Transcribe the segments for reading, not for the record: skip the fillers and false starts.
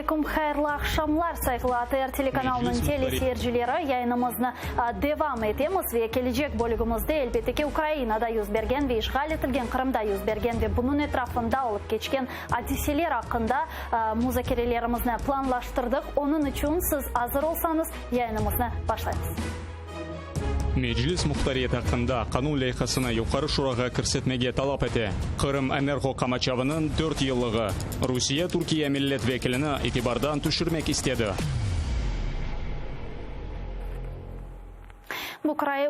алейкум, хайырлы акшамлар, сайгылы АТР телеканалының телесерчилери. Yayınımızны devam etemiz ve gelecek bölümümüzde elbette Ukraina'da yüz bergen ve işgal etilgen Kırım'da yüz bergen ve bunun etrafında olup geçken hadiseler hakkında müzakerelerimizni planlaştırdık. Onun için siz hazır olsanız yayınımızı başlayız. Meclis muhtariyet hakkında kanun loyihasını yukarı şuraga kirsetmege talap eti. Kırım Energo Kamachevinin 4 yıllığı Rusya Türkiye milletvekilini itibardan düşürmek istedi.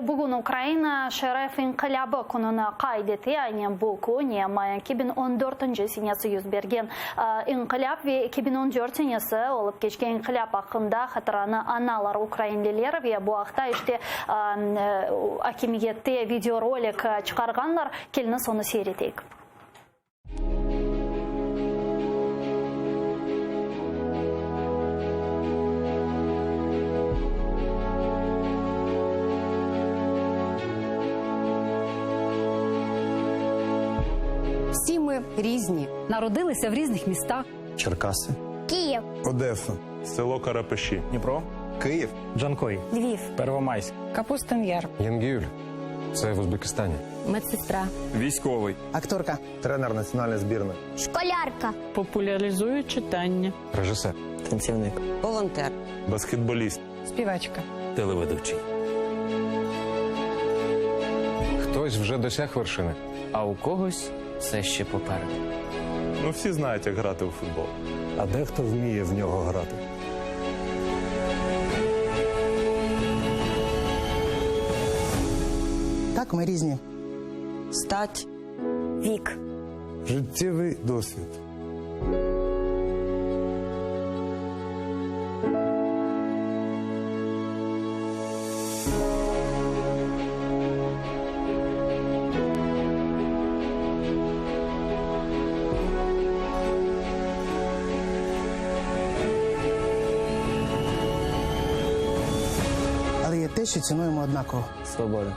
Bugün Ukrayna şeref inqilabı gününü kaydetti. Yani bu gün 2014 senesi yüz bergen inqilab ve 2014 senesi olup geçken inqilab hakkında hatırını analar Ukraynalılar ve bu hafta işte hakimiyette videorolik çıkarganlar kelini sonu seyredik. Всі ми різні. Народилися в різних містах. Черкаси, Київ, Одеса, село Карапеші, Дніпро, Київ, Джанкой, Львів, Первомайськ, Капустин-Яр. Янгіюль. Це в Узбекистані. Медсестра. Військовий. акторка, Тренер національної збірної. школярка, Популяризує читання. Режисер. танцівник, Волонтер. баскетболіст, Співачка. телеведучий. Хтось вже досяг вершини. А у когось все ще попереду. Ну всі знають, як грати у футбол. А дехто вміє в нього грати. так ми різні. Стать. Вік, Життєвий досвід. але є те, що цінуємо однаково. Свобода.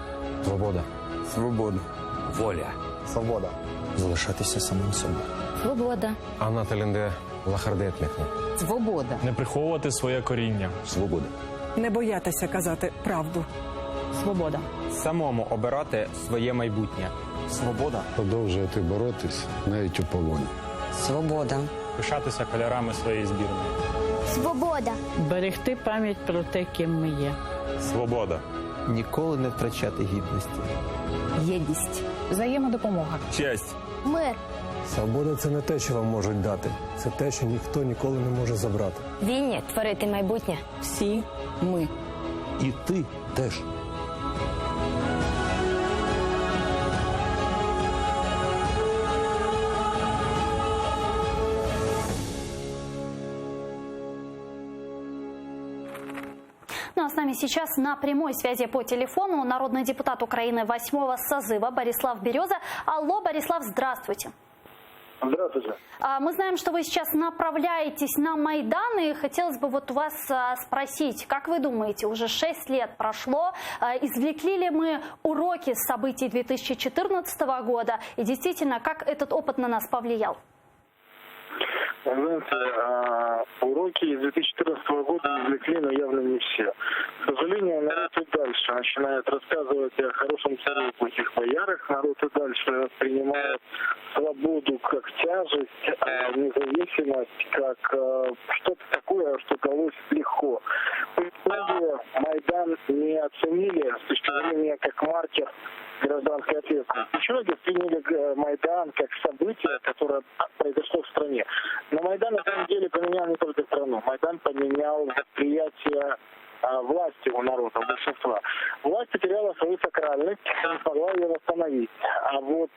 Свобода. Свобода. Воля. Свобода. Залишатися самим собою. Свобода. Анна Талінде Лахардетникне. Свобода. не приховувати своє коріння. Свобода. Не боятися казати правду. Свобода. Самому обирати своє майбутнє. Свобода. Продовжувати боротись навіть у полоні. Свобода. Пишатися кольорами своєї збірної. Свобода, Берегти пам'ять про те, ким ми є. Свобода, Ніколи не втрачати гідності. Єдність. Взаємодопомога. честь, мир, Свобода – це не те, що вам можуть дати. Це те, що ніхто ніколи не може забрати. вільні творити майбутнє. Всі ми. І ти теж. Ну а с нами сейчас на прямой связи по телефону народный депутат Украины 8-го созыва Борислав Береза. Алло, Борислав, здравствуйте. Здравствуйте. Мы знаем, что вы сейчас направляетесь на Майдан, и хотелось бы вот у вас спросить, как вы думаете, уже 6 лет прошло, извлекли ли мы уроки с событий 2014 года, и действительно, как этот опыт на нас повлиял? Знаете, уроки из 2014 года извлекли, но явно не все. К сожалению, народ и дальше начинает рассказывать о хорошем царе и плохих боярах. Народ и дальше воспринимает свободу как тяжесть, а независимость как что-то такое, что далось легко. В итоге Майдан не оценили с точки зрения как маркер гражданской ответственности. Еще восприняли Майдан как событие, которое произошло в стране. Но Майдан на самом деле поменял не только страну. Майдан поменял восприятие власти у народа, у большинства. Власть потеряла свою сакральность, не смогла ее восстановить. А вот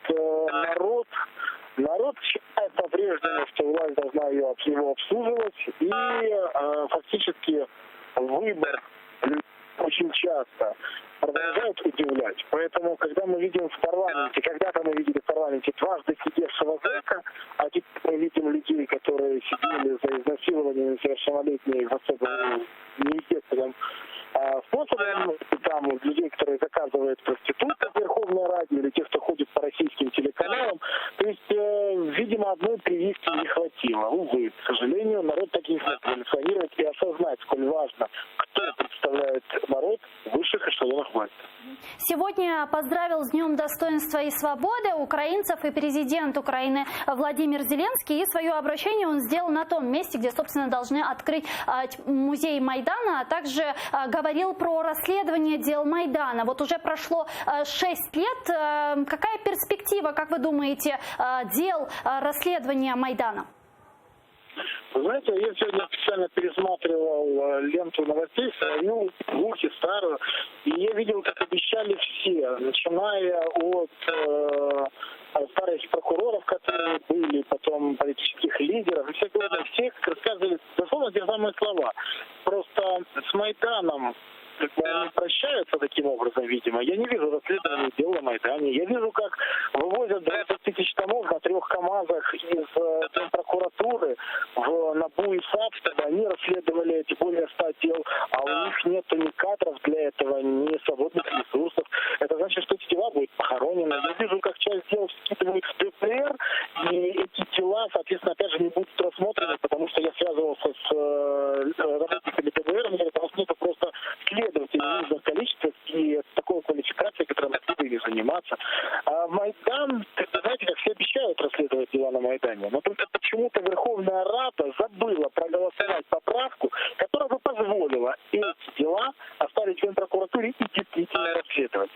народ считает по-прежнему, что власть должна его обслуживать. И фактически выбор очень часто продолжают удивлять. Поэтому, когда мы видим в парламенте, когда-то мы видели в парламенте дважды сидевшего зэка, а теперь мы видим людей, которые сидели за изнасилование несовершеннолетних в особо неестественном способом, там людей, которые заказывают проституток в Верховной Раде, или те, кто ходит по российским телеканалам. То есть, видимо, одной прививки не хватило. Увы, к сожалению, народ так и не смог эволюционировать и осознать, сколь важно, кто представляет народ в высших эшелонах власти. Сегодня поздравил с Днем достоинства и свободы украинцев и президент Украины Владимир Зеленский. И свое обращение он сделал на том месте, где, собственно, должны открыть музей Майдана, а также говорил про расследование дел Майдана. Вот уже прошло 6 лет. Какая перспектива, как вы думаете, дел расследования Майдана? Вы знаете, я сегодня специально пересматривал ленту новостей, свою, слухи, старую, и я видел, как обещали все, начиная от старых прокуроров, которые были, потом политических лидеров, и всех рассказывали дословно те самые слова. Просто с Майданом они прощаются таким образом, видимо. Я не вижу расследования дела на Майдане. Я вижу, как вывозят 20 тысяч томов на 3 КАМАЗах из прокуратуры в НАБУ и САП, чтобы они расследовали эти более 100 дел, а у них нет ни кадров для этого, ни свободных ресурсов. Это значит, что эти дела будут похоронены. Я вижу, как часть дел скидывают в ДПР, и эти дела, соответственно, опять же, не будут рассмотрены, потому что я связывался с работниками ДПР, мне это рассмотрено просто следователей в нужных количествах и такой квалификации, которой мы могли заниматься. А Майдан, знаете, как все обещают расследовать дела на Майдане, но только почему-то Верховная Рада забыла проголосовать поправку, которая бы позволила эти дела оставить в Генпрокуратуре и действительно расследовать.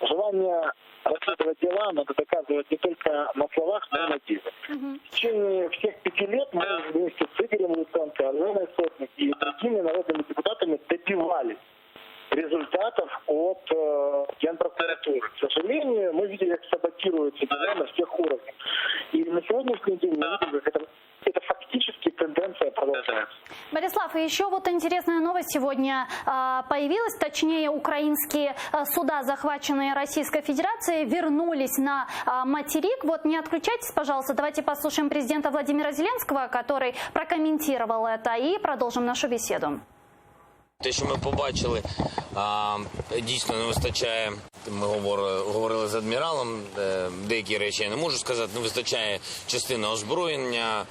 Желание расследовать дела надо доказывать не только на словах, но и на деле. В течение всех 5 лет мы вместе с Игорем Луценко, Аленой Сотник и другими народными депутатами добивались результатов от Генпрокуратуры. К сожалению, мы видели, как саботируются дела на всех уровнях. И на сегодняшний день мы видим, как это фактически тенденция продолжается. Борислав, и еще вот интересная новость сегодня появилась, точнее, украинские суда, захваченные Российской Федерацией, вернулись на материк. Вот не отключайтесь, пожалуйста, давайте послушаем президента Владимира Зеленского, который прокомментировал это, и продолжим нашу беседу. Те, що ми побачили, дійсно не вистачає, ми говорили з адміралом, деякі речі я не можу сказати, не вистачає частини озброєння,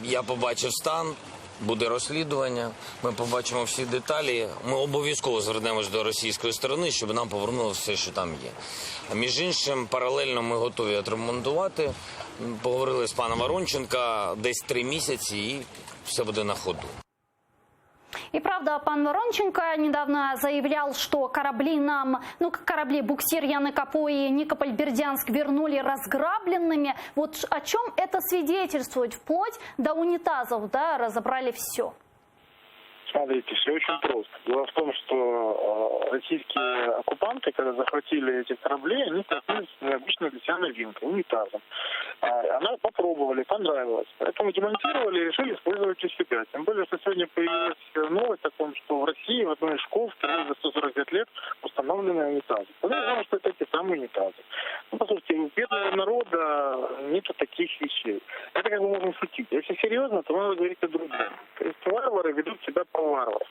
я побачив стан, буде розслідування, ми побачимо всі деталі, ми обов'язково звернемось до російської сторони, щоб нам повернули все, що там є. Між іншим, паралельно ми готові відремонтувати, поговорили з паном Воронченко, десь 3 місяці і все буде на ходу. И правда, пан Воронченко недавно заявлял, что корабли нам, корабли «Буксир», «Яныкапу» и «Никополь-Бердянск» вернули разграбленными. Вот о чем это свидетельствует? Вплоть до унитазов, да, разобрали все. Смотрите, все очень просто. Дело в том, что российские оккупанты, когда захватили эти корабли, они столкнулись с необычной для себя новинкой, унитазом. Она попробовали, понравилась. Поэтому демонтировали и решили использовать у себя. Тем более, что сегодня появилась новость о том, что в России в одной из школ впервые за 145 лет установлены унитазы. Я знаю, что это те самые унитазы. Послушайте, у бедного народа нету таких вещей. Это как бы можно шутить. Если серьезно, то надо говорить о другом. То есть варвары ведут себя по-варварски.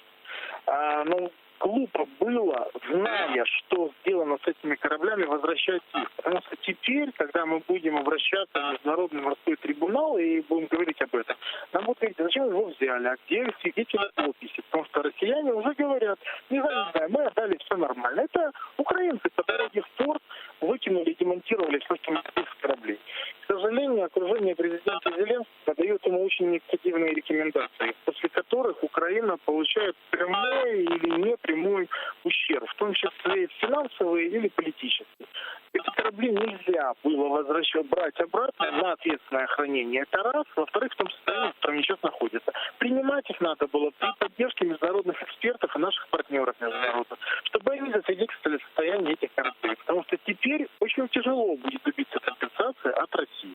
Но глупо было, зная, что сделано с этими кораблями, возвращать их. Потому что теперь, когда мы будем обращаться в Международный морской трибунал и будем говорить об этом, нам будут говорить, зачем его взяли, а где свидетели подписи. Потому что россияне уже говорят, не знаю, мы отдали, все нормально. Это украинцы по дороге в порт выкинули и демонтировали все, что с кораблей. К сожалению, окружение президента Зеленского дает ему очень негативные рекомендации, после которых Украина получает прямой или непрямой ущерб, в том числе финансовый или политический. Эти корабли нельзя было брать обратно на ответственное хранение. Это раз. Во-вторых, в том состоянии, в котором они сейчас находятся. Принимать их надо было при поддержке международных экспертов и наших партнеров международных, чтобы они засвидетельствовали состояние этих кораблей. Потому что теперь очень тяжело будет добиться компенсации от России.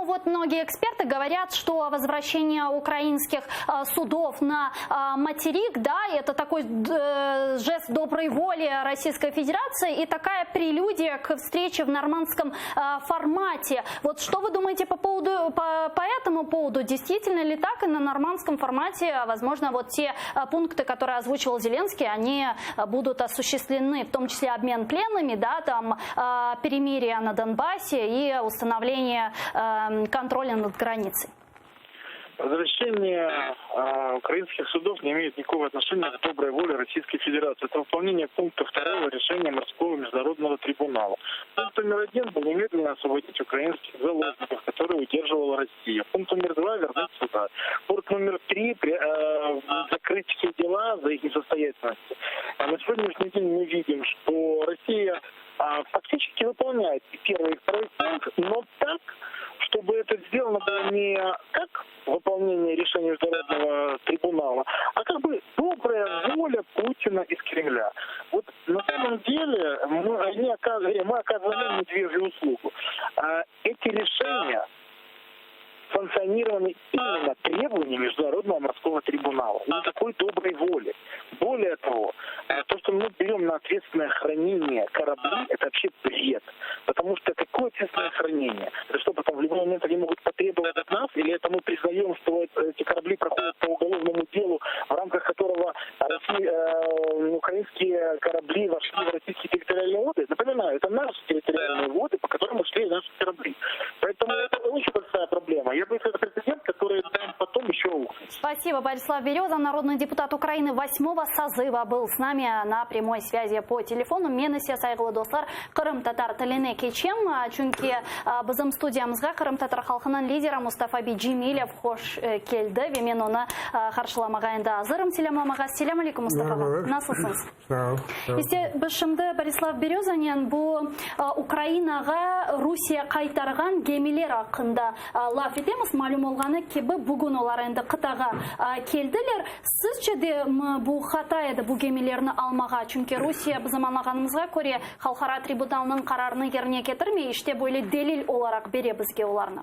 вот многие эксперты говорят, что возвращение украинских судов на материк, да, это такой жест доброй воли Российской Федерации и такая прелюдия к встрече в нормандском формате. Вот что вы думаете по этому поводу? Действительно ли так? И на нормандском формате, возможно, вот те пункты, которые озвучивал Зеленский, они будут осуществлены, в том числе обмен пленными, да, там перемирие на Донбассе и установление контроля над границей. Возвращение украинских судов не имеет никакого отношения к доброй воле Российской Федерации. Это выполнение пункта 2 решения Морского международного трибунала. Пункт номер 1 был немедленно освободить украинских заложников, которые удерживала Россия. Пункт номер 2 вернуть суда. Пункт номер 3 закрыть все дела за их несостоятельность. На сегодняшний день мы видим, что Россия фактически выполняет и первый, и второй пункт, но так, чтобы это сделано было не как выполнение решения Международного трибунала, а как бы добрая воля Путина из Кремля. Вот на самом деле мы оказываем медвежью услугу. Эти решения санкционированы именно требованиями Международного морского трибунала. Никакой доброй воли. Более того, то, что мы берем на ответственное хранение корабли, это вообще бред. Потому что какое ответственное хранение? Это что, потом в любой момент они могут потребовать от нас? Или это мы признаем, что эти корабли проходят по уголовному делу, в рамках которого украинские корабли вошли в российские территориальные воды? Напоминаю, это наши территориальные воды, по которым шли наши корабли. Поэтому это очень большая проблема. Я боюсь, это прецедент, который потом еще рухнет. Спасибо, Борислав Береза, народный депутат Украины 8-го созыва, был с нами на прямой связи по телефону. Менесе сайгылы достар, Кырым татар тіліне кечем, чүнки бізім студиямызға Кырым татар халқының лидері Мустафа Биджимилев хош келді. Ve мен оны қаршыламаға енді азырым. Селямламаға. Селям алейкум, Мустафа. Насылсыңыз? Есте біз шымды Борислав Березанен бұл Украинаға Русия қайтарған гемилер ақында лаф етеміз. Малюм олғаны кебі бүгін олар енді қытаға келділер. Сізше де бұл хата еді бұл гемилеріні алмаға? Чүнки Русия біздің анағанымызға көре халқара трибуналының қарарыны ерне кетірмей, іште бөлі делил оларақ бере бізге оларны.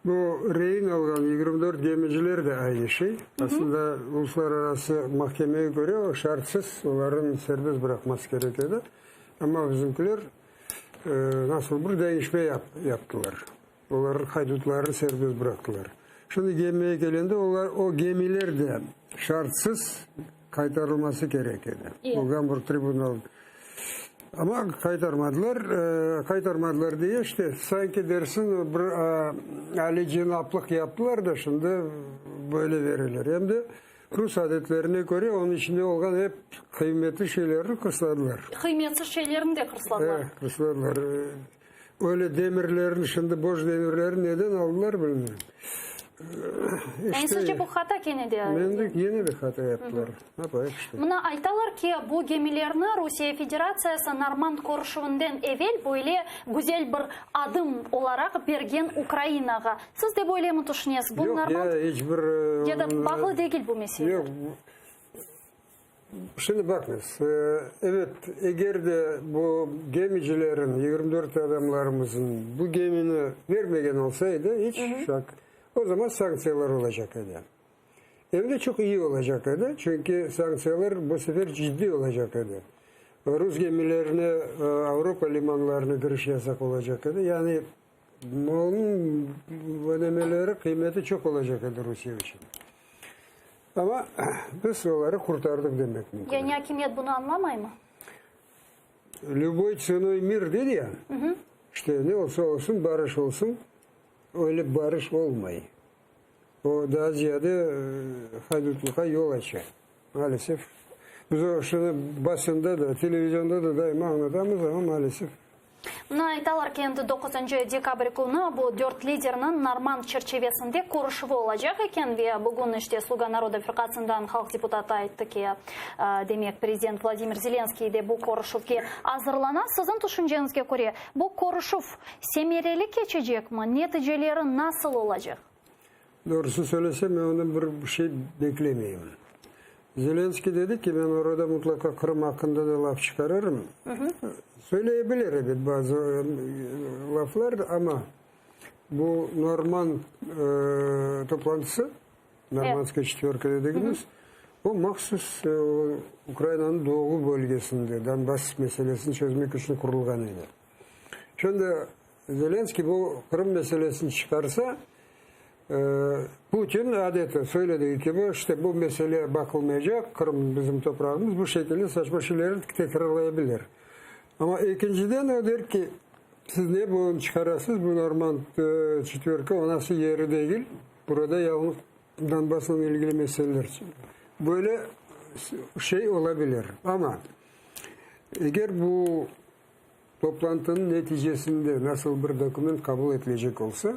Bu rehin algan 24 gemiciler de aynı şey. Aslında uluslararası mahkemeye göre o şartsız onların serbest bırakması gerekiyordu. Ama bizimkiler nasıl bir değişme yaptılar. Onların haydutlarını serbest bıraktılar. Şimdi gemiye gelince o gemiler de şartsız kaytarılması gerekiyordu. O Hamburg Tribunal. Ama kaytarmadılar diye işte sanki dersin bir Ali cenaplık yaptılar da şimdi böyle verirler. Hem de Rus adetlerine göre onun içinde olan hep kıymetli şeylerini kısladılar. Kıymetsiz şeylerini de kısladılar. Evet, kısladılar. Öyle demirlerini, şimdi boş demirlerini neden aldılar bilmiyorum. Sizce bu hata kenedi? Yeni bir hata yaptılar. Mına айталар ki bu gemilerini Rusya Federasyası Normand Korşuvu'ndan evvel böyle güzel bir adım olarak bergen Ukraynaga. Siz de böyle mi düşünüyorsunuz? Yok ya hiçbir... Ya da bağlı değil bu mesele. Yok. Şimdi bakınız. Evet, eğer de bu gemicilerin, 24 adamlarımızın bu gemini vermegen olsaydı hiç şak. O zaman sanksiyalar olacak idi. Hem de çok iyi olacak idi. Çünkü sanksiyalar bu sefer ciddi olacak idi. Rus gemilerine, Avrupa limanlarına giriş yasak olacak idi. Yani onun ödemeleri, kıymeti çok olacak idi Rusya için. Ama biz onları kurtardık demek mümkün. Yani hakimiyet bunu anlamay mı? Любой ценой мир dedi ya. İşte ne olsa olsun, barış olsun. Öyle barış olmayı. O daha ziyade haydutluğa yol açar. Maalesef. Biz o şunu basında da, televizyonda da daima anlatамыз ama maalesef. Mına айталар ki 9 dekabr күні bu 4 liderinin Normand çerçevesinde konuşuvu olacak eken ve bugün işte Sluga Народа Fırkası'ndan halk deputatı aytты ki demek Prezident Vladimir Zelenskiy de bu konuşuvga hazırlanan. Sizin düşüncenize göre bu konuşuv semereli geçecek mi? Neticeleri nasıl olacak? Doğrusu söylesem ben ondan bir şey beklemiyorum. Zelenskiy dedi ki ben orada mutlaka Kırım hakkında da laf çıkarırım. Söyleyebilir evet bazı laflar ama bu Norman toplantısı, Normanskaya четверка dediğimiz, o mahsus Ukrayna'nın doğu bölgesinde Donbas meselesini çözmek için kurulgan idi. Şimdi Zelenski bu Kırım meselesini çıkarsa Putin adeta söylediği gibi işte bu meseleye bakılmayacak, Kırım bizim toprağımız, bu şekilde saçma şeyleri tekrarlayabilir. Ama ikinciden o der ki siz ne bunu çıkarasınız, bu Norman четверка o nasıl yeri değil, burada yalnız Donbas'la ilgili meseleler. Böyle şey olabilir ama eğer bu toplantının neticesinde nasıl bir doküman kabul edilecek olsa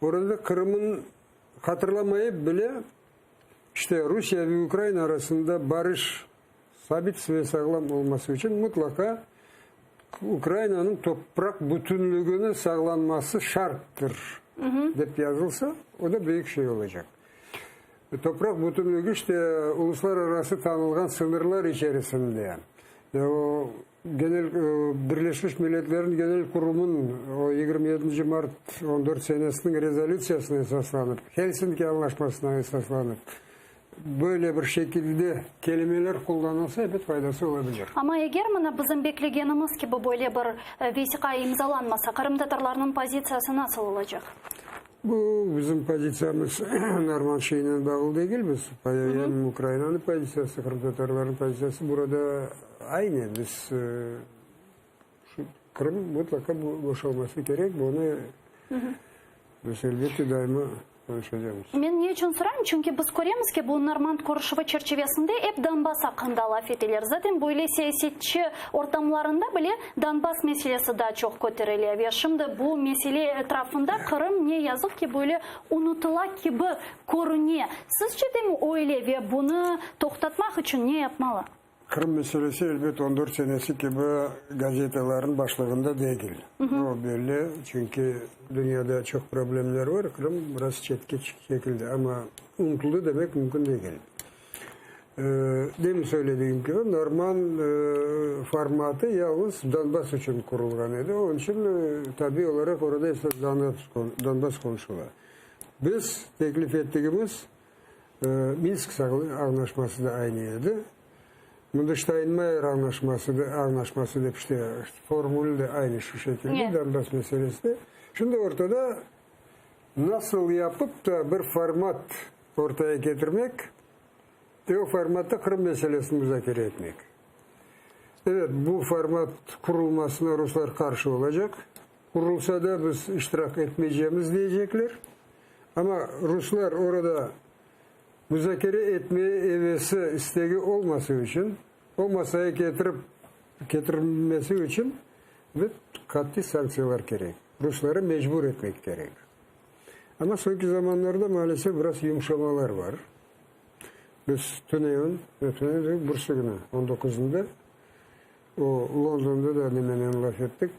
orada Kırım'ın hatırlamayıp bile işte Rusya ve Ukrayna arasında barış sabit ve sağlam olması için mutlaka Ukrayna'nın toprak bütünlüğünün sağlanması şarttır deyip yazılsa o da büyük şey olacak. Toprak bütünlüğü işte uluslararası tanılgan sınırlar içerisinde. O Birleşmiş Milletler'in Genel Kurulu'nun o 27 Mart 14 senesinin rezolüsyasına esaslanıp, Helsinki Anlaşması'na esaslanıp, böyle bir şekilde kelimeler kullanılsa evet faydası olabilir. Ama eğer bizim beklegenimiz gibi böyle bir vesika imzalanmasa, Kırım Tatarlarının pozisyası nasıl olacak? Bu bizim pozisyamız normal şeyine bağlı değil. Biz hem Ukrayna'nın pozisyası, Kırım Tatarların pozisyası burada aynı. Biz Kırım mutlaka boşalması gerek. Bunu biz elbette daima konuşacağız. Ben ne için sorayım? Çünkü biz görüyoruz ki bu Norman Koruşuva çerçevesinde hep Donbas hakkında laf edilir. Zaten böyle siyasetçi ortamlarında bile Donbas meselesi daha çok göteriliyor. Ve şimdi bu mesele etrafında Kırım ne yazık ki böyle unutula gibi görünüyor. Sizce de mi öyle ve bunu toktatmak için ne yapmalı? Kırım meselesi elbette 14 senesi gibi gazetelerin başlığında değil. O belli çünkü dünyada çok problemler var. Kırım biraz çekildi ama unutuldu demek mümkün değil. Demin söylediğim gibi Norman formatı yalnız Donbas için kurulgan idi. Onun için tabii olarak orada Donbas konuşuluyor. Biz teklif ettiğimiz Minsk Anlaşması da aynıydı. Steinmeier anlaşması da işte formülü de aynı şu şekilde Donbas meselesi. Şimdi ortada nasıl yapıp da bir format ortaya getirmek ve o formatta Kırım meselesini müzakere etmek. Evet bu format kurulmasına Ruslar karşı olacak. Kurulsa da biz iştirak etmeyeceğimiz diyecekler. Ama Ruslar orada müzakere etmeye hevesi, isteği olması için, o masaya getirilmesi için katli sanksiyalar gerek. Rusları mecbur etmek gerek. Ama sonraki zamanlarda maalesef biraz yumuşamalar var. Biz Tüney'in Bursa günü 19'unda o London'da da hemen laf ettik.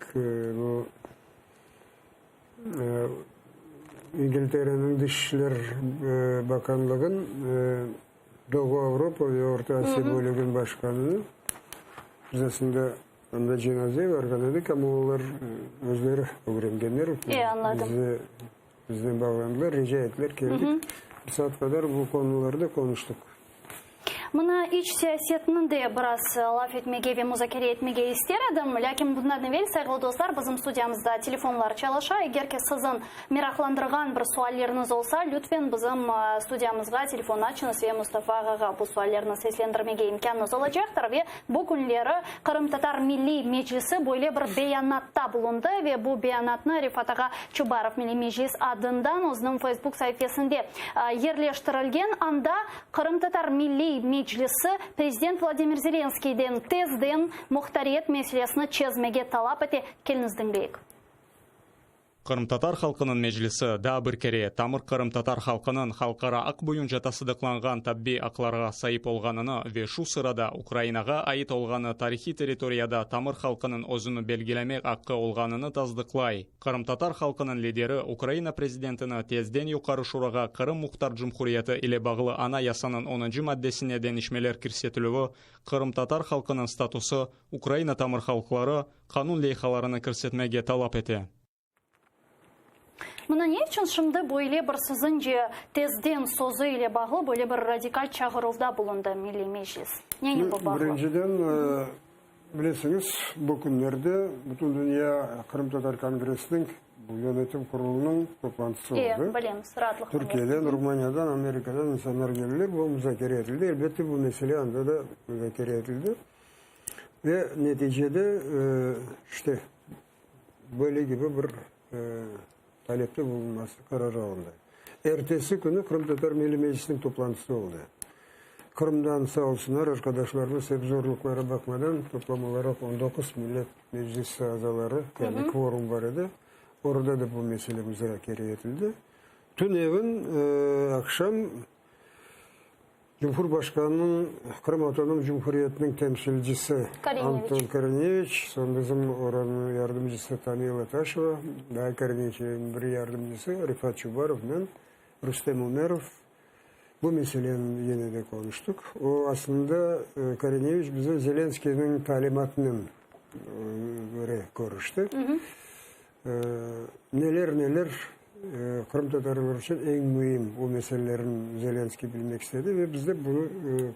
Bu İngiltere'nin Dışişler Bakanlığı'nın Doğu Avrupa ve Orta Asya bölümünün başkanını bizesinde onda cenazeyi organizledik ama onlar özleri öğrengenler. Bizden bağlandılar, rica ettiler geldik. Bir saat kadar bu konularda konuştuk. Mına iç siyasetinin de biraz laf etmege ve müzakere etmege isterim. Lakin bundan evvel sayılı dostlar bizim stüdyamızda telefonlar çalışa. Eğer ki sizin meraklandırgan bir sualleriniz olsa lütfen bizim stüdyamızga telefon açınız ve Mustafa Ağa'ga bu suallerini seslendirmege imkanınız olacaktır. Ve bu günleri Kırım Tatar Milli Meclisi böyle bir beyanatta bulundu ve bu beyanatını Rifat Ağa Çubarov Milli Meclis adından o'zining Facebook sayfasında yerleştirilgen anda Kırım Tatar Milli Meclisi Prezident Vladimir Zelenskiyden tezden muhtariyet meselesini çözmege talap ete kelinizdin beyik. Kırım Tatar halkının meclisi da bir kere Tamır Kırım Tatar halkının halkara ак boyunca tasdiqlangan tabbi aklarga sayıp olganını ve şu sırada Ukraynaga ait olganı tarihi territoriyada Tamır halkının özünü belgilemek hakkı olganını tasdiqlay. Kırım Tatar halkının lideri Ukrayna prezidentini tezden yukarı şuraga Kırım Muhtar Cumhuriyeti ile bağlı anayasanın 10. maddesine denişmeler kirsetilüvü, Kırım Tatar halkının statusu Ukrayna Tamır halkları kanun leyhalarını kirsetmege talap ete. Mına ne için şimdi böyle bir sizince tezden sözü ile bağlı böyle bir radikal çağrıda bulundu Milli Meclis? Ne bu bağlı? Birinciden bilirsiniz bu günlerde bütün dünya Kırım Tatar Kongresi'nin bu yönetim kurulunun toplantısı oldu. Bilemiz, rahatlıkla. Türkiye'den, Rumanya'dan, Amerika'dan insanlar geldiler. Bu müzakere edildi. Elbette bu mesele anda da müzakere edildi. Ve neticede işte böyle gibi bir talepte bulunması kararı alındı. Ertesi günü Kırım Tatar Milli Meclisi'nin toplantısı oldu. Kırım'dan sağ olsunlar arkadaşlarımız hep zorluklara bakmadan toplam olarak 19 millet meclis azaları yani kvorum var idi. Orada da bu mesele müzakere edildi. Tüm evin akşam Cumhurbaşkanı'nın Kırım Otonom Cumhuriyeti'nin temsilcisi Anton Korneviç, son bizim oranın yardımcısı Tanya Lataşova, daha Korneviç'in bir yardımcısı Rifat Çubarov ve Rüstem Umerov bu meselenin yine de konuştuk. O aslında Korneviç bize Zelenski'nin talimatının göre konuştu. Neler Kırım Tatarlar için en mühim o meselelerin Zelenski bilmek istedi ve biz de bunu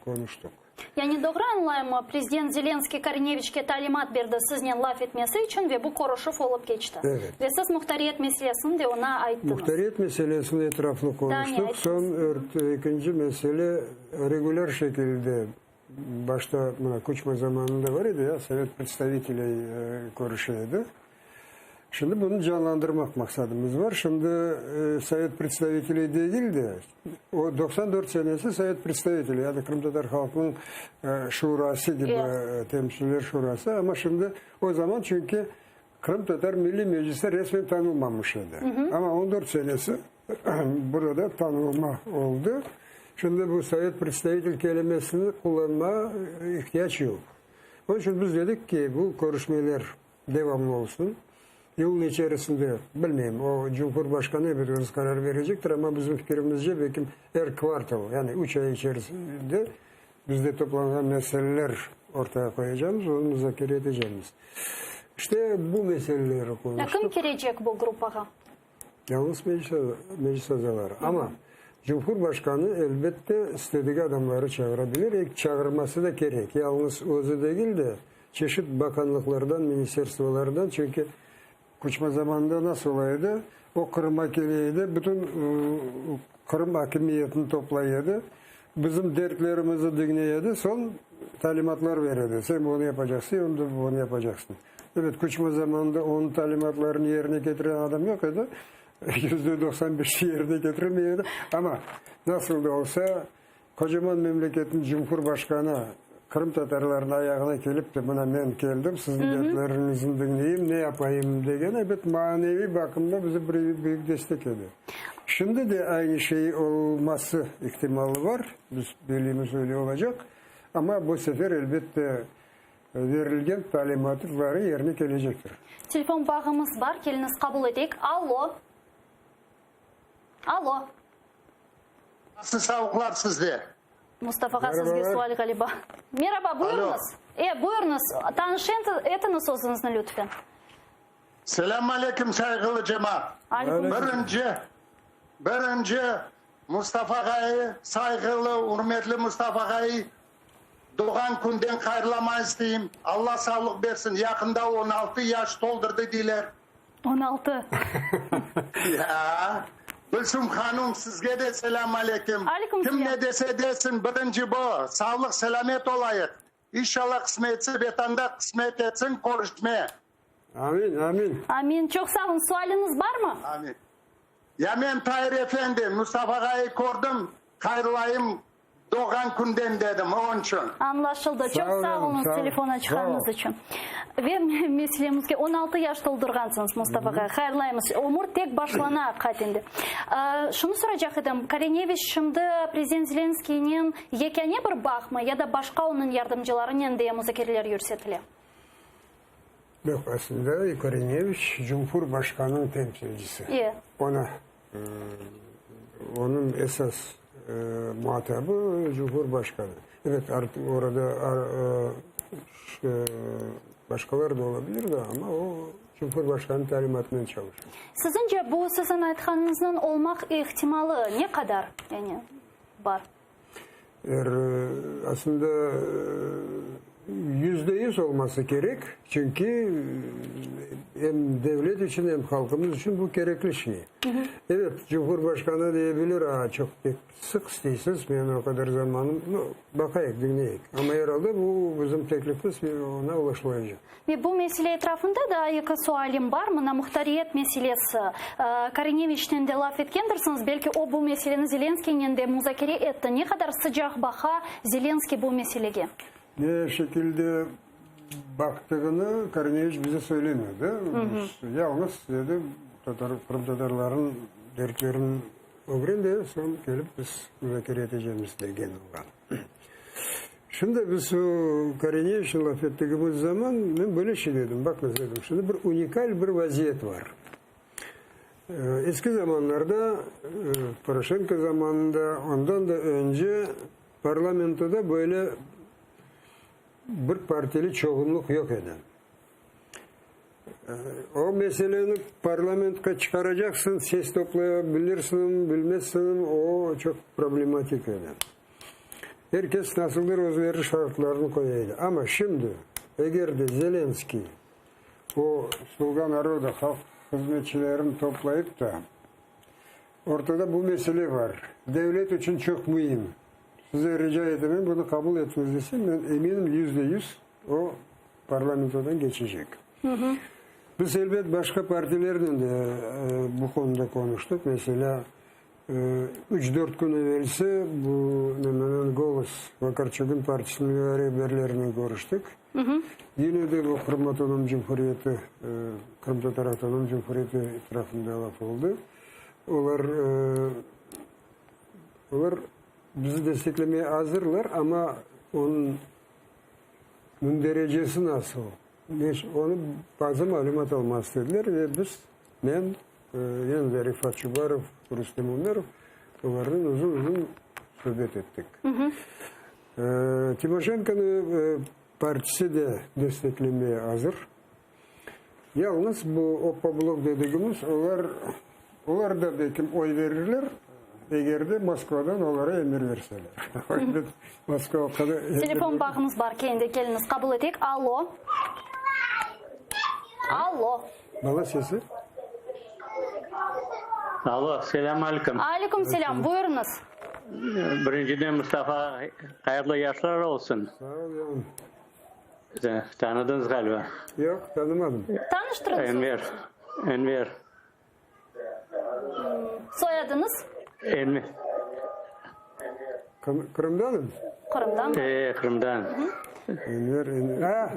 konuştuk. Yani doğru anlayayım mı? Prezident Zelenski Korneviç'e talimat verdi sizden laf etmesi için ve bu konuşup olup geçti. Evet. Ve siz muhtariyet meselesini de ona aittiniz. Muhtariyet meselesini etraflı konuştuk. Son ikinci mesele regular şekilde başta Kuçma zamanında var idi ya Sovet представителей konuşuyordu. Şimdi bunu canlandırmak maksadımız var. Şimdi Sovet представители değil de o 94 senesi Sovet представители yani Kırım Tatar halkının şurası gibi temsiller şurası ama şimdi o zaman çünkü Kırım Tatar Milli Meclisi resmen tanınmamıştı. Ama 14 senesi burada tanınma oldu. Şimdi bu Sovet представитель kelimesini kullanma ihtiyaç yok. Onun için biz dedik ki bu görüşmeler devamlı olsun. Yılın içerisinde bilmeyeyim o Cumhurbaşkanı biliyoruz karar verecektir ama bizim fikrimizce belki her kvartal yani 3 ay içerisinde bizde toplanan meseleler ortaya koyacağımız, onu müzakere edeceğimiz. İşte bu meseleleri konuştuk. Kim girecek bu grupa? Yalnız meclis azaları ama Cumhurbaşkanı elbette istediği adamları çağırabilir. Çağırması da gerek. Yalnız özü değil de çeşitli bakanlıklardan, ministerskolardan çünkü Kuçma zamanında nasıl olaydı? O Kırım hakimiyeti bütün Kırım hakimiyetini toplayıyordu. Bizim dertlerimizi dinliyordu. Son talimatlar verirdi. Sen bunu yapacaksın, bunu yapacaksın. Evet Kuçma zamanında onun talimatlarını yerine getiren adam yok idi. %95'i yerine getirmiyordu. Ama nasıl da olsa kocaman memleketin Cumhurbaşkanı Kırım Tatarlarının ayağına gelip de buna ben geldim, sizin dertlerinizi dinleyeyim, ne yapayım diye evet manevi bakımda bize büyük destek ediyor. Şimdi de aynı şey olması ihtimali var. Biz bildiğimiz öyle olacak. Ama bu sefer elbette verilgen talimatları yerine gelecektir. Telefon bağımız var. Geliniz kabul edik. Alo. Alo. Nasıl sağlıklar sizde? Mustafa sizge sual galiba. Merhaba, buyurunuz. Buyurunuz. Tanıştınız sözünüzü lütfen. Selamun aleyküm saygılı cemaat. Birinci Mustafa Ağa'yı, saygılı, hürmetli Mustafa Ağa'yı doğan günden hayırlama isteyeyim. Allah sağlık versin. Yakında 16 yaş doldurdu diler. 16. Ya. Gülsüm Hanım sizge de selamun aleyküm. Kim ne dese desin birinci bu. Sağlık selamet olayık. İnşallah kısmetse betanda kısmet etsin konuşmaya. Amin, amin. Amin. Çok sağ olun. Sualiniz var mı? Amin. Ya ben Tahir Efendi, Mustafa Ağa'yı gördüm. Hayırlayım doğan günden dedim onun için. Anlaşıldı. Çok sağ olun telefona çıkardığınız için. Ve meselemizge 16 yaş doldurgansınız Mustafa Ağa. Hayırlayımız. Umur tek başlana katindi. Şunu soracak edim. Korneviç şimdi Prezident Zelenski'nin yekene bir bakma ya da başka onun yardımcılarının de müzakereler yürütüle? Yok aslında Korneviç Cumhurbaşkanı'nın temsilcisi. Ona onun esas muhatabı Cumhurbaşkanı. Evet artık orada başkaları da olabilir de ama o Cumhurbaşkanı talimatıyla çalışıyor. Sizce bu sizin aytkanınızdan olmak ihtimali ne kadar yani var? Aslında %100 olması gerek. Çünkü hem devlet için hem halkımız için bu gerekli şey. Evet, Cumhurbaşkanı diyebilir, çok sık istiyorsunuz, ben o kadar zamanım, bakayım, dinleyek. Ama herhalde bu bizim teklifimiz ona ulaşılacak. Ve bu mesele etrafında da iki sualim var. Mına muhtariyet meselesi. Karinevich'ten de laf etkendirsiniz. Belki o bu meseleni Zelenskiy'nin de müzakere etti. Ne kadar sıcak baka Zelenskiy bu meselege? Ne şekilde baktığını Karinevich bize söylemedi. Yalnız dedi, Kırım Tatarların dertlerini öğrendi, sonra gelip biz müzakere edeceğimiz de genel olan. Şimdi biz o Karinevich'in laf ettiğimiz zaman ben böyle şey dedim, bakınız dedim, şimdi bir unikal bir vaziyet var. Eski zamanlarda, Poroshenko zamanında, ondan da önce parlamentoda böyle bir partili çoğunluk yok eden. O meseleyi parlamentoya çıkaracaksın, ses toplayabilirsin, bilmezsin, o çok problematik eden. Herkes nasıldır özleri şartlarını koyaydı. Ama şimdi eğer de Zelenskiy o Sluga Naroda halk hizmetçilerini toplayıp da ortada bu mesele var. Devlet için çok mühim. Size rica ederim bunu kabul etmeniz için ben eminim %100 o parlamentodan geçecek. Biz elbet başka partilerden de bu konuda konuştuk. Mesela 3-4 gün evvelsi bu Golos Vakarchuk'un partisinin rehberlerini görüştük. Yine de bu Kırım Otonom Cumhuriyeti, Kırım Tatar Otonom Cumhuriyeti etrafında laf oldu. Onlar bizi desteklemeye hazırlar ama onun derecesi nasıl? Onu bazı malumat almak istediler ve biz, ben, yani de Rifat Çubarov, Rüstem Umerov, onların uzun sohbet ettik. Timoshenko'nun partisi de desteklemeye hazır. Yalnız bu OPA blok dediğimiz, onlar da belki oy verirler, eğer de Moskova'dan onlara emir verseler. Moskova kadar... Telefon bağımız var, kendi geliniz kabul edek. Alo. Alo. Bana sesi. Alo, selamünaleyküm. Aleyküm selam, buyurunuz. Birinciden Mustafa, hayırlı yaşlar olsun. Sağ olun. Tanıdınız galiba. Yok, tanımadım. Tanıştırın. Enver. Soyadınız? Enver. Kırım'danım. Kırım'dan. Kırım'dan. Enver.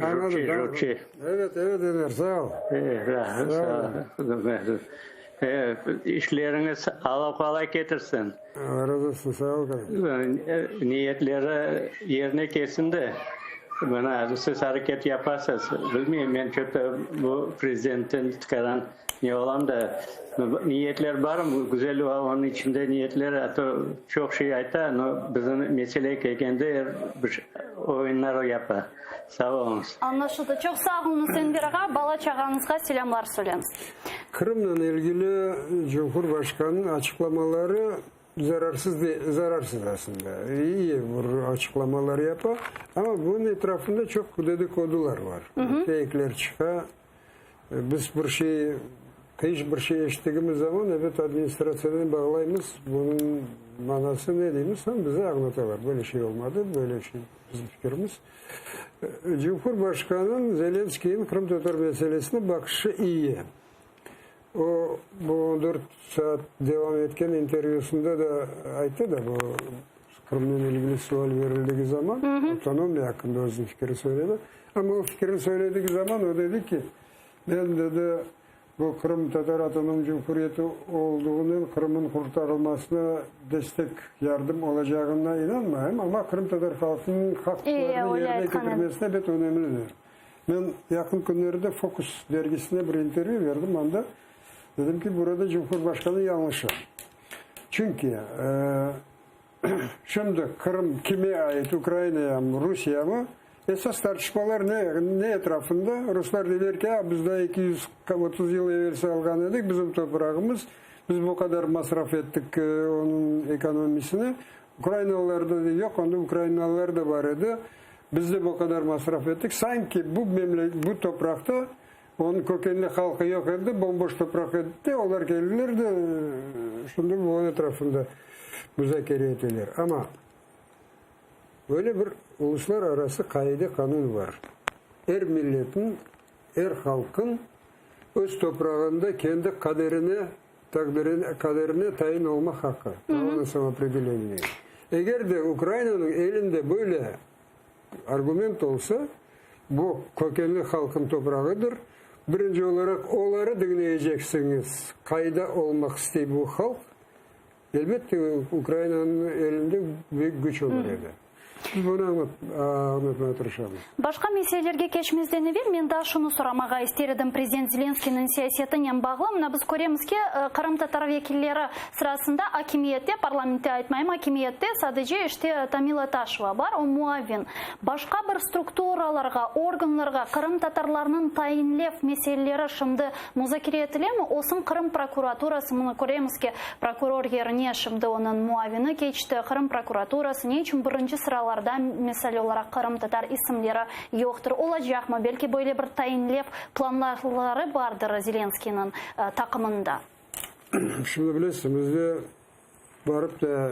Anladım. Ruçi. Evet Enver, sağ ol. Sağ ol. İşleriniz Allah kolay getirsin. Allah razı olsun, sağ ol. Niyetleri yerine kesin de bana siz hareket yaparsanız, bilmiyorum ben kötü bu prezidentin çıkaran ne olan da niyetler var mı? Güzel var onun içinde niyetler hatta çok şey ayta bizim meseleye geldiğinde oyunlar yapar. Sağ olunuz. Anlaşıldı. Çok sağ olun Enver ağa. Bala çağınızga selamlar söylemiz. Kırım'la ilgili Cumhurbaşkanı'nın açıklamaları zararsız aslında. İyi açıklamalar yapar ama bunun etrafında çok dedikodular var. Fake'ler çıkar. Biz hiçbir şey eşittiğimiz zaman evet administrasyonu bağlayımız. Bunun manası ne diyeyim? Sen bize anlatırlar. Böyle şey olmadı. Böyle şey bizim fikrimiz. Cumhurbaşkanı'nın Zelenskiy'in Kırım Tatar meselesine bakışı iyi. O bu 14 saat devam etken intervyusunda da ayıttı da bu Kırım'la ilgili sual verildiği zaman otonomiya hakkında özün fikri söyledi. Ama o fikri söylediği zaman o dedi ki ben dedi bu Kırım Tatar Otonom Cumhuriyeti olduğunu Kırım'ın kurtarılmasına destek yardım olacağına inanmayayım ama Kırım Tatar halkının haklarını yerine getirmesine bet önemlidir. Ben yakın günlerde Focus dergisine bir interview verdim anda. Dedim ki burada Cumhurbaşkanı yanlış var. Çünkü şimdi Kırım kime ait? Ukrayna'ya mı, Rusya'ya mı? Esas tartışmalar ne etrafında? Ruslar dediler ki bizde 230 yıl evvel salgan edik bizim toprağımız. Biz bu kadar masraf ettik onun ekonomisini. Ukraynalılar da yok, onda Ukraynalılar da var idi. Biz de bu kadar masraf ettik. Sanki bu toprakta onun kökenli halkı yok idi, bomboş toprak etti. Onlar geldiler de şimdi bu etrafında müzakere ettiler. Ama böyle bir uluslararası kaide kanun var. Her milletin, her halkın öz toprağında kendi kaderine tayin olma hakkı. Onun самоопределение. Eğer de Ukrayna'nın elinde böyle argüment olsa bu kökenli halkın toprağıdır. Birinci olarak onları dinleyeceksiniz. Kayda olmak istiyor bu halk. Elbette Ukrayna'nın elinde büyük güç olur edi. Bunu anlatmaya tırışamыз. Başka meselelerge geçmezden evvel men daha şunu soramağa isterim. Prezident Zelenskiy'nin siyasetiyle bağlı. Biz görüyoruz ki Kırım Tatar vekilleri sırasında hakimiyette, parlamentte aytmayım, hakimiyette sadece işte Tamila Taşeva var, o muavin. Başka bir strukturalarga, organlarga Kırım Tatarlarının tayinlev meseleleri şimdi müzakere edilir mi? Olsun Kırım prokuraturası, bunu görüyoruz ki prokuror yerine şimdi onun muavini geçti. Kırım prokuraturası ne için birinci sıralar mesele olarak Kırım Tatar isimleri yoktur. Olacak mı? Belki böyle bir tayinlev planları vardır Zelenskiy'nin takımında. Şimdi biliyorsunuz bizde varıp da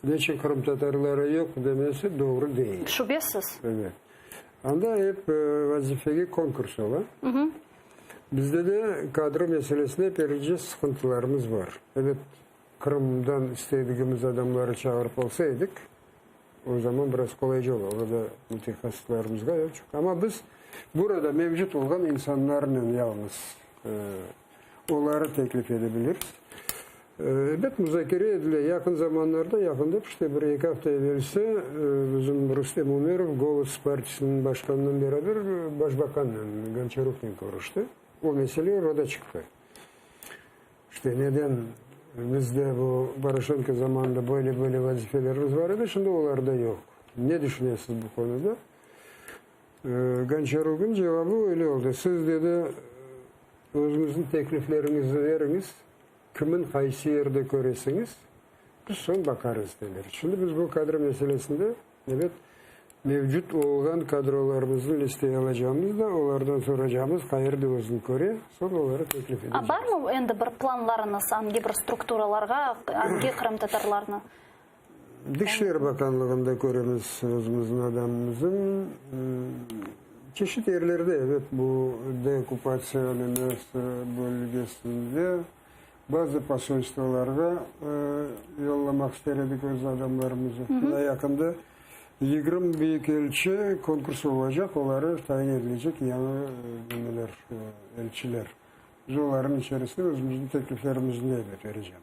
niçin Kırım Tatarları yok demesi doğru değil. Şüphesiz. Evet. Anda hep vazifeli konkurs olan. Bizde de kadro meselesinde epeyce sıkıntılarımız var. Evet, Kırım'dan istediğimiz adamları çağırıp olsaydık o zaman biraz kolayca olur. Orada mütehassıslarımızda yok. Ama biz burada mevcut olan insanların yalnız onları teklif edebiliriz. Evet, müzakere ediliyor. Yakın zamanlarda, yakında işte bir iki haftaya verirse bizim Rustem Umerov Golos Partisi'nin başkanının beraber Başbakan'la Goncharuk'la konuştu. O mesele orada çıktı. İşte neden bizde bu Poroshenko zamanında böyle vazifelerimiz vardı, şimdi onlarda yok. Ne düşünüyorsunuz bu konuda? Goncharuk'un cevabı öyle oldu. Siz dedi özünüzün tekliflerinizi veriniz. Kimin kaysi yerde göresiniz? Biz son bakarız denir. Şimdi biz bu kadro meselesinde evet mevcut olan kadrolarımızın listeye alacağımızda onlardan soracağımız hayır özünü göre son olarak teklif edeceğiz. Var mı endi bir planlarınız hangi bir strukturalarga, hangi Kırım Tatarlarını? Dışişleri Bakanlığı'nda göremiz özümüzün adamımızın çeşit yerlerde evet bu deokupasyon bölgesinde bazı posolstvalarga yollamak istedik öz adamlarımızı. Buna yakında 20 büyükelçi konkurs olacak, onları tayin edilecek yani elçiler. Biz onların içerisinde özümüzün tekliflerimizi vereceğiz.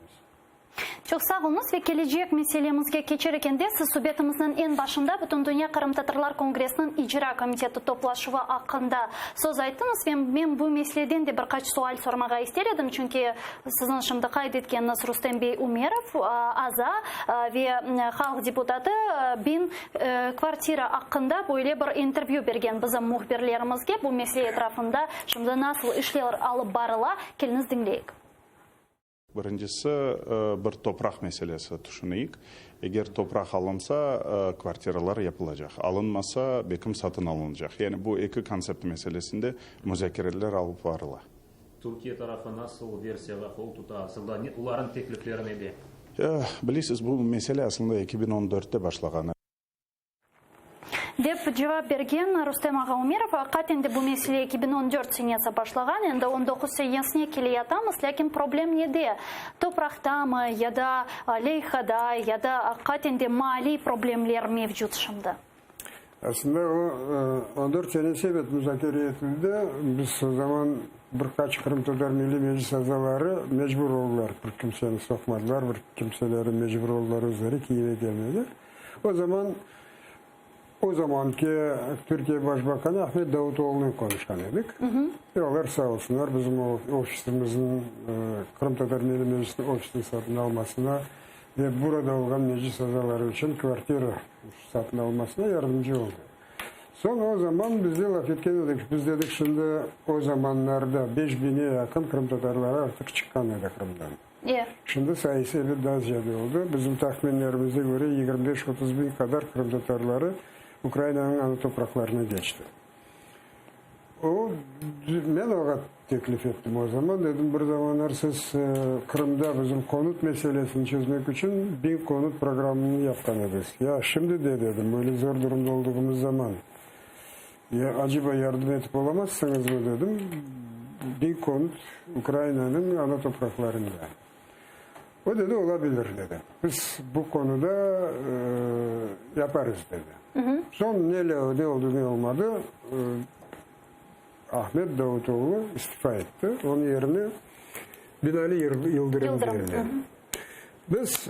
Çok sağ olunuz ve gelecek meselemizge geçerken de siz subetimizin en başında bütün Dünya Kırım Tatarlar Kongresi'nin icra komiteti toplaşığı hakkında söz ayttınız ve ben bu meseleden de birkaç sual sormağa istedim. Çünkü sizin şimdi kaydetkeniniz Rustem Bey Umerov, AZA ve halk deputatı bin kvartira hakkında böyle bir interview bergen bizim muhbirlerimizge bu mesele etrafında şimdi nasıl işler alıp barıla keliniz dinleyik. Birincisi bir toprak meselesi düşüneyik. Eğer toprak alınsa kvartiralar yapılacak. Alınmasa bekim satın alınacak. Yani bu iki konsept meselesinde müzakereler alıp varıla. Türkiye tarafı nasıl versiyaga kol tuta? Aslında uların teklifleri neydi? Bilirsiniz bu mesele aslında 2014'te başlagan. Dep cevap bergen Rustem Ağa Umerov, hakikaten bu mesele 2014 senesi başlagan, endi 19 senesine keliyatamiz, lakin problem nede? Topraktami ya da leyhada ya da hakikaten de mali problemler mevcut şimdi. Aslında o 14 senesi evet müzakere etildi. Biz o zaman birkaç Kırım Tatar Milli Meclis azaları mecbur oldular. Bir kimseni sokmadılar, bir kimseleri mecbur oldular özleri Kiev'e gelmedi. O zamanki Türkiye Başbakanı Ahmet Davutoğlu'nun konuşkan edik. Onlar sağ olsunlar bizim ofisimizin Kırım Tatar Milli Meclisi'nin ofisini satın almasına ve burada olan meclis azaları için kvartira satın almasına yardımcı oldu. Son o zaman biz de laf etken dedik. Biz dedik şimdi o zamanlarda 5000'e yakın Kırım Tatarları artık çıkan edi Kırım'dan. Şimdi sayısı daha ziyade oldu. Bizim tahminlerimize göre 25-30 bin kadar Kırım Tatarları Ukrayna'nın ana topraklarına geçti. Ben ona teklif ettim o zaman. Dedim bir zamanlar siz Kırım'da bizim konut meselesini çözmek için 1000 konut programını yaptınız. Ya şimdi de dedim böyle zor durumda olduğumuz zaman ya acaba yardım edip olamazsınız mı dedim. 1000 konut Ukrayna'nın ana topraklarında. O dedi olabilir dedi. Biz bu konuda yaparız dedi. Son ne oldu ne olmadı Ahmet Davutoğlu istifa etti. Onun yerine Binali Yıldırım geldi. Biz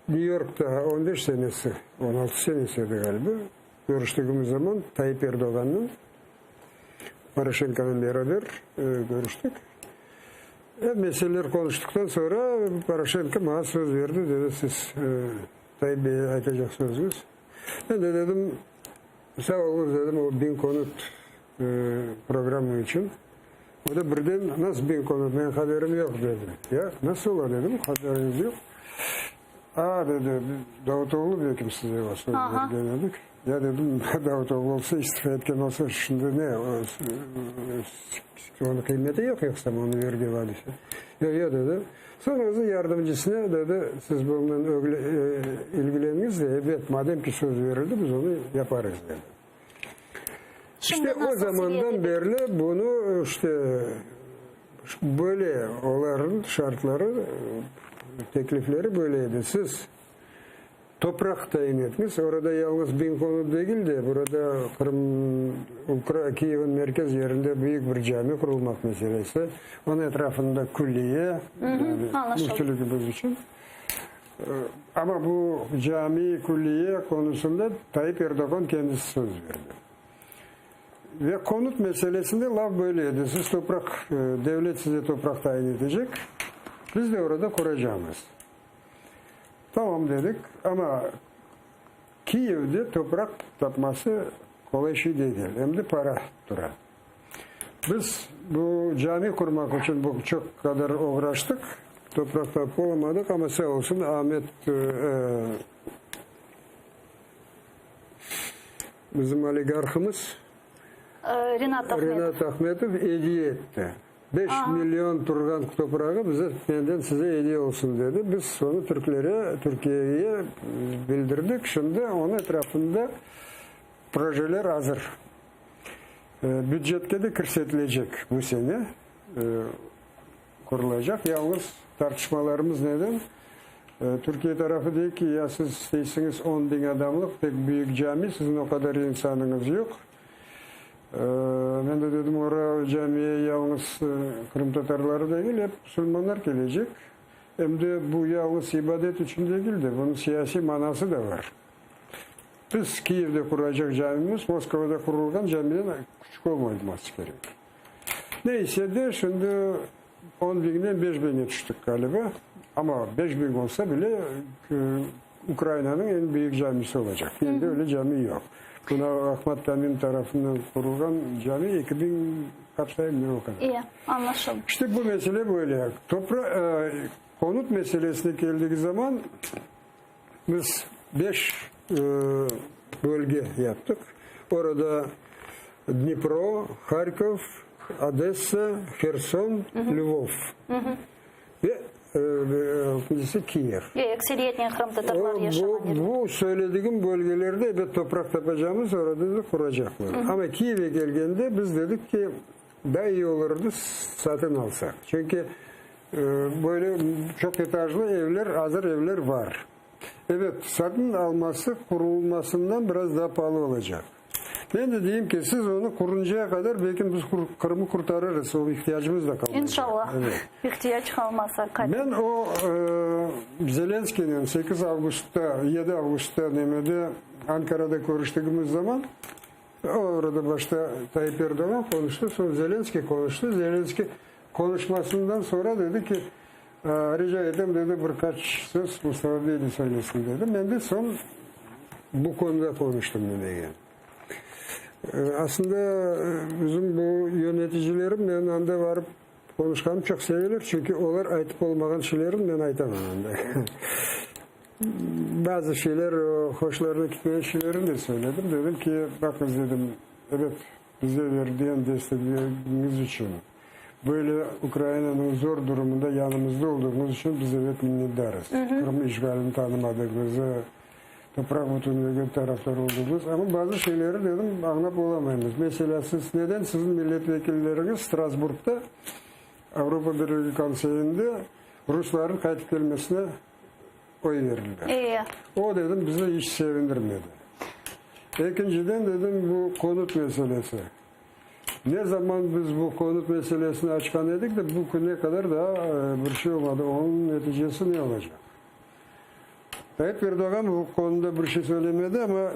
New York'ta 15 senesi, 16 senesiydi galiba görüştüğümüz zaman Tayyip Erdoğan'ın Poroshenko'nun beraber görüştük. Meseleler konuştuktan sonra Poroshenko bana söz verdi. Dedi siz Tayyip Bey'e aytacak sözünüz. Ben de dedim sağ olun dedim o 1000 konut programı için. O da birden nasıl 1000 konut benim haberim yok dedi. Ya nasıl olur dedim haberiniz yok. Dedi Davutoğlu belki size o söz verdik. Ya dedim Davutoğlu olsa istifa etken olsa şimdi ne onun kıymeti yok yoksa onu vergi vadisi. Ya dedi. Sonra o yardımcısına dedi siz bununla ilgileniniz de evet madem ki söz verildi biz onu yaparız dedi. İşte o zamandan beri bunu işte böyle onların şartları teklifleri böyleydi. Siz toprak tayin etmiş. Orada yalnız 1000 konut değil de burada Kiev'in merkez yerinde büyük bir cami kurulmak meselesi. Onun etrafında külliye mülkülüğümüz için. Ama bu cami külliye konusunda Tayyip Erdoğan kendisi söz verdi. Ve konut meselesinde laf böyleydi. Siz toprak, devlet size toprak tayin edecek. Biz de orada kuracağız. Tamam dedik ama Kiev'de toprak tapması kolay şey değil. Hem de para duran. Biz bu cami kurmak için bu çok kadar uğraştık. Toprak tapıp olamadık ama sağ olsun Ahmet bizim oligarkımız Renat Ahmetov hediye etti. 5 milyon turgan toprağı bize benden size hediye olsun dedi. Biz onu Türkiye'ye bildirdik. Şimdi onun etrafında projeler hazır. Bütçette de kırsetilecek bu sene. Kurulacak. Yalnız tartışmalarımız neden? Türkiye tarafı diyor ki ya siz değilsiniz 10 bin adamlık pek büyük cami sizin o kadar insanınız yok. Ben de dedim oraya camiye yalnız Kırım Tatarları değil hep Müslümanlar gelecek. Hem de bu yalnız ibadet için değil de bunun siyasi manası da var. Biz Kiev'de kuracak camimiz Moskova'da kurulgan camiden küçük olmaması gerek. Neyse de şimdi 10 binden 5 bine düştük galiba. Ama 5 bin olsa bile Ukrayna'nın en büyük camisi olacak. Yani öyle cami yok. Buna Ahmet Tamin tarafından kurulgan cami 2000 kapsayımlı o kadar. İyi, anlaşıldı. İşte bu mesele böyle. Konut meselesine geldiği zaman biz 5 bölge yaptık. Orada Dnipro, Harkov, Odessa, Kherson, Lvov. Ve Kiev. Ekseriyetine Kırım Tatarları yaşanan yer. Bu söylediğim bölgelerde evet toprak tapacağımız orada da kuracaklar. Ama Kiev'e geldiğinde biz dedik ki daha iyi olurdu satın alsak. Çünkü böyle çok etajlı evler, hazır evler var. Evet satın alması kurulmasından biraz daha pahalı olacak. Ben de diyeyim ki siz onu kuruncaya kadar belki biz Kırım'ı kurtarırız. O ihtiyacımız da kalmayacak. İnşallah. Evet. İhtiyaç kalmazsa. Ben o Zelenski'nin 8 Ağustos'ta 7 Ağustos'ta Nemede Ankara'da görüştüğümüz zaman orada başta Tayyip Erdoğan konuştu. Sonra Zelenski konuştu. Zelenski konuşmasından sonra dedi ki rica ederim dedi birkaç söz Mustafa Bey'le söylesin dedi. Ben de son bu konuda konuştum dedi. Aslında bizim bu yöneticilerim ben anda varıp konuşkanım çok sevilir. Çünkü onlar aytıp olmayan şeylerin ben aytamam anda. Bazı şeyler hoşlarına gitmeyen şeylerini de söyledim. Dedim ki bakın dedim evet bize verdiğin desteğiniz için böyle Ukrayna'nın zor durumunda yanımızda olduğunuz için biz evet minnettarız. Kırım işgalini tanımadığınızı, toprak bütünlüğü taraftar olduğunuz ama bazı şeyleri dedim anlayıp olamayız. Mesela siz neden sizin milletvekilleriniz Strasbourg'da Avrupa Birliği Konseyi'nde Rusların kayıt gelmesine oy verirler. O dedim bizi hiç sevindirmedi. İkinciden dedim bu konut meselesi. Ne zaman biz bu konut meselesini açıkan dedik de bu güne kadar da bir şey olmadı. Onun neticesi ne olacak? Tayyip Erdoğan bu konuda bir şey söylemedi ama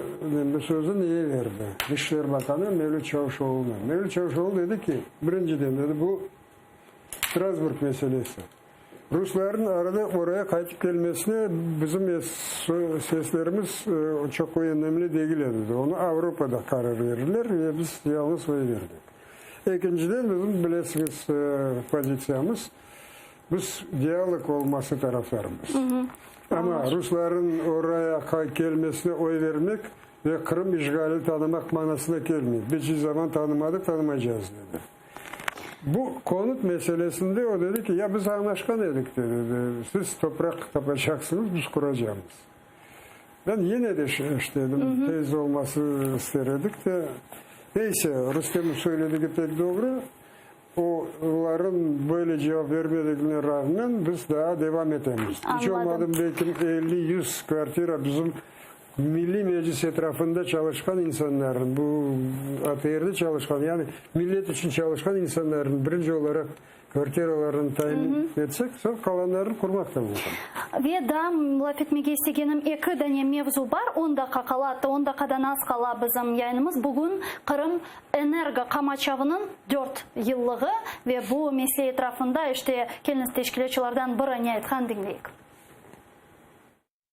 bu sözü niye verdi? Dışişleri Bakanı Mevlüt Çavuşoğlu'na. Mevlüt Çavuşoğlu dedi ki birinciden dedi bu Strasbourg meselesi. Rusların arada oraya kayıt gelmesine bizim seslerimiz çok önemli değil dedi. Onu Avrupa'da karar verirler ve biz yalnız oy verdik. İkinciden bizim bilirsiniz pozisyamız biz diyalog olması taraftarımız. Ama Rusların oraya gelmesine oy vermek ve Kırım işgali tanımak manasına gelmiyor. Bir zaman tanımadık tanımayacağız dedi. Bu konut meselesinde o dedi ki ya biz anlaşkan dedik dedi. Siz toprak yapacaksınız biz kuracağız. Ben yine de dedim tez olması istedik de neyse Rüstem'in söylediği pek doğru. Onların böyle cevap vermediklerine rağmen biz daha devam edemeyiz. Hiç olmadı belki 50-100 kvartira bizim Milli Meclis etrafında çalışkan insanların, bu ATR'de çalışkan yani millet için çalışkan insanların birinci olarak kvartiralarını tayin etsek, sonra kalanlarını kurmak da mümkün. Ve da laf etmege istegenim iki dene mevzu var. Onda kakalatı, onda kadan az kala bizim yayınımız. Bugün Kırım Energo Kamaçavı'nın 4 yıllığı ve bu mesele etrafında işte kendiniz teşkilatçılardan birini aytkan dinleyik.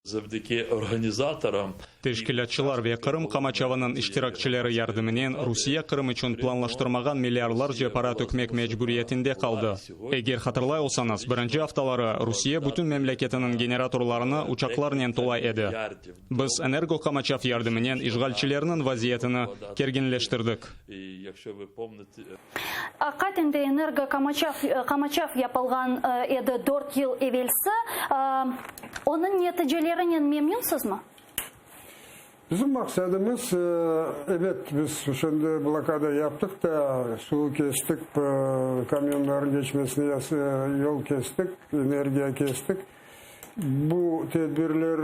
Завдяки организаторам Teşkilatçılar ve Kırım Kamaçavı'nın iştirakçıları yardımının Rusya Kırım için planlaştırmagan milyarlarca para tökmek mecburiyetinde kaldı. Eğer hatırlay olsanız, birinci haftaları Rusya bütün memleketinin generatorlarını uçaklarla tolay edi. Biz Energo Kamaçav yardımının işgalçilerinin vaziyetini kerginleştirdik. Hakikaten de Energo Kamaçav yapılgan edi 4 yıl evvelsi. Onun neticelerinden memnunsunuz mu? Bizim maksadımız evet biz şimdi blokada yaptık da su kestik, kamyonların geçmesine yol kestik, enerjiye kestik. Bu tedbirler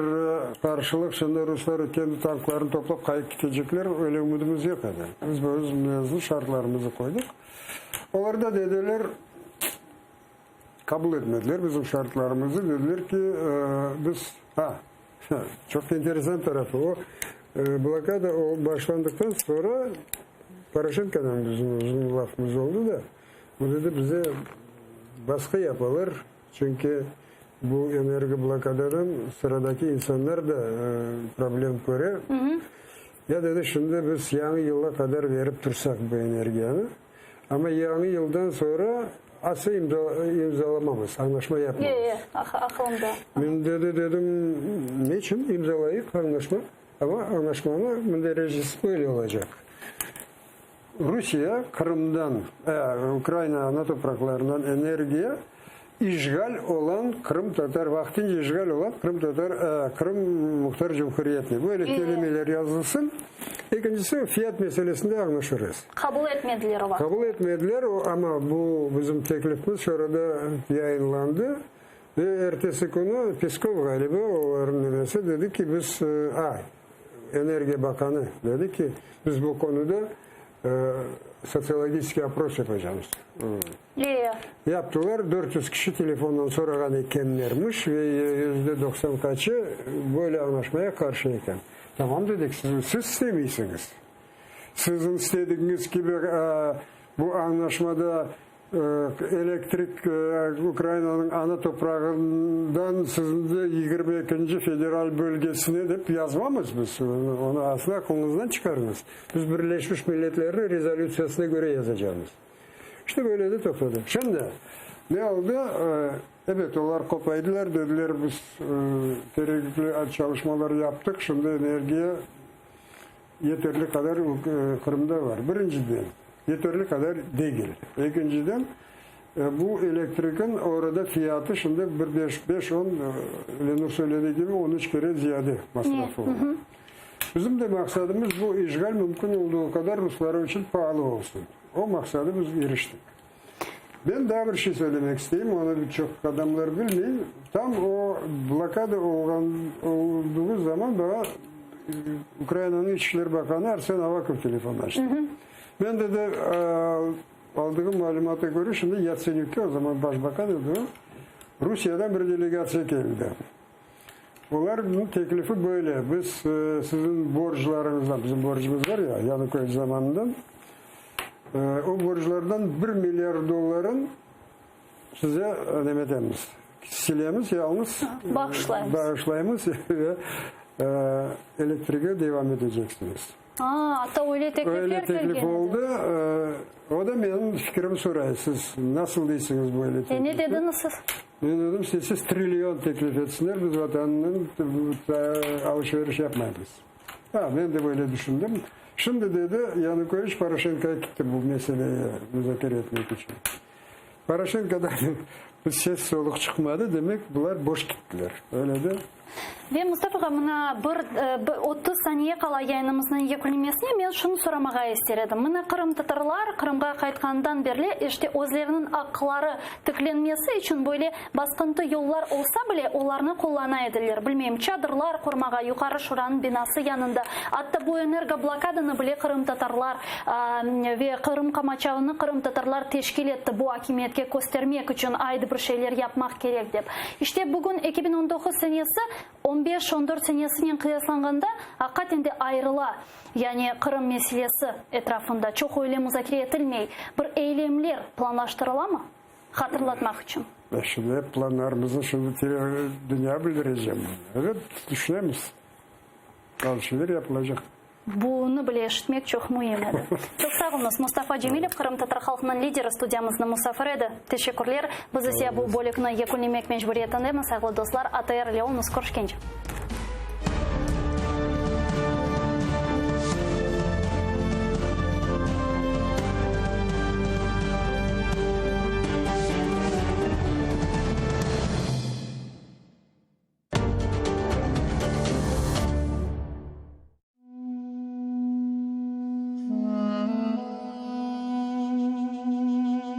karşılık şimdi Ruslar kendi tanklarını toplayıp kayıp gidecekler öyle umudumuz yok. Biz böyle şartlarımızı koyduk. Onlar da dediler kabul etmediler bizim şartlarımızı. Dediler ki biz çok enteresan tarafı o. Blokada başlandıktan sonra Paraşenko'dan uzun lafımız oldu da bu dedi bize baskı yapılır. Çünkü bu enerji blokadadan sıradaki insanlar da problem görüyor. Ya dedi şimdi biz yeni yıla kadar verip dursak bu enerjiyi. Ama yeni yıldan sonra asıl imzalamamız, anlaşma yapmamız. Aklımda. Ben dedim niçin imzalayıp anlaşma? Ama anlaşmanın derecesi böyle olacak. Rusya Kırım'dan, Ukrayna ana topraklarından enerjiye işgal olan Kırım Tatar, vaktince işgal olan Kırım Tatar, Kırım Muhtar Cumhuriyeti. Böyle kelimeler yazılsın. İkincisi fiyat meselesinde anlaşırız. Kabul etmediler o. Kabul etmediler ama bu bizim teklifimiz şurada yayınlandı. Ve ertesi günü Peskov galiba onların neresi dedi ki biz Enerji Bakanı dedi ki biz bu konuda sosyolojik approach yapacağız. Yaptılar. 400 kişi telefondan soragan ekenlermiş ve %90 kaçı böyle anlaşmaya karşıyken. Tamam dedik siz istemiyorsunuz. Sizin istediğiniz gibi bu anlaşmada elektrik Ukrayna'nın ana toprağından sızındı 22. federal bölgesine de yazmamız biz. Onu aslında aklınızdan çıkarınız. Biz Birleşmiş Milletler'in rezolüsyasına göre yazacağız. İşte böyle de topladı. Şimdi ne oldu? Evet, onlar kopaydılar, dediler biz gerekli çalışmaları yaptık. Şimdi enerjiye yeterli kadar Kırım'da var. Birinciden yeterli kadar değil. İkinciden bu elektrikin orada fiyatı şimdi 5-10 Lenur söylediği gibi 13 kere ziyade masrafı var. Bizim de maksadımız bu işgal mümkün olduğu kadar Ruslar için pahalı olsun. O maksada biz eriştik. Ben daha bir şey söylemek isteyeyim. Onu birçok adamlar bilmiyor. Tam o blokada olduğu zaman bana Ukrayna'nın İçişleri Bakanı Arsen Avakov telefon açtı. Ben de aldığım malumata göre şimdi Yatsenyuk'ta o zaman başbakan idi. Rusya'dan bir delegasyon geldi. Onların teklifi böyle. Biz sizin borçlarınızdan, bizim borcumuz var ya Yanukovych zamanından, o borçlardan 1 milyar doların size ödemedemiz. Silemiz yalnız bağışlayımız ve elektriğe devam edeceksiniz. Hatta öyle teklif oldu. O da benim fikrimi soruyor. Siz nasıl değilsiniz bu elektriği? Ne dediniz siz? Ben dedim siz trilyon teklif etsinler. Biz vatanının alışveriş yapmayız. Ben de böyle düşündüm. Şimdi dedi Yanukovych Poroshenko'ya gitti bu meseleyi müzakere etmek için. Poroshenko'dan bir ses soluk çıkmadı. Demek bunlar boş gittiler. Öyle de. Ve Mustafa'ga mına 30 saniye kala yayınımızın yekünlemesine men şunu soramağa istedim. Mına Kırım Tatarlar Kırımga qaytkandan beri işte özlerinin akları tüklenmesi için böyle baskıntı yollar olsa bile onlarını kullanaydılar. Bilmeyim çadırlar kurmağa yukarı şuranın binası yanında. Hatta bu enerji blokadını bile Kırım Tatarlar ve Kırım Kamaçavını Kırım Tatarlar teşkil etti bu hakimiyetke göstermek için ayrı bir şeyler yapmak gerek dep. İşte bugün 2019 senesi 15-14 senesinin kıyaslanğanda hakikaten de ayrıla. Yani Kırım meselesi etrafında çok öyle müzakere etilmey. Bir eylemler planlaştırıla mı? Hatırlatmak için. Şimdi planlarımızı şimdi dünya bildireceğim. Evet, düşünemiz. Bazı şeyler yapılacak. Bunu bile eşitmek çok mühim edi. Çok sağ olunuz. Mustafa Cemilov, Kırım Tatar halkının lideri stüdyamızda misafir edi. Teşekkürler. Biz ise bu bölükni yakınlamak mecburiyetindemiz. Sağlı dostlar, ATR ile olunuz. Ko'rishguncha.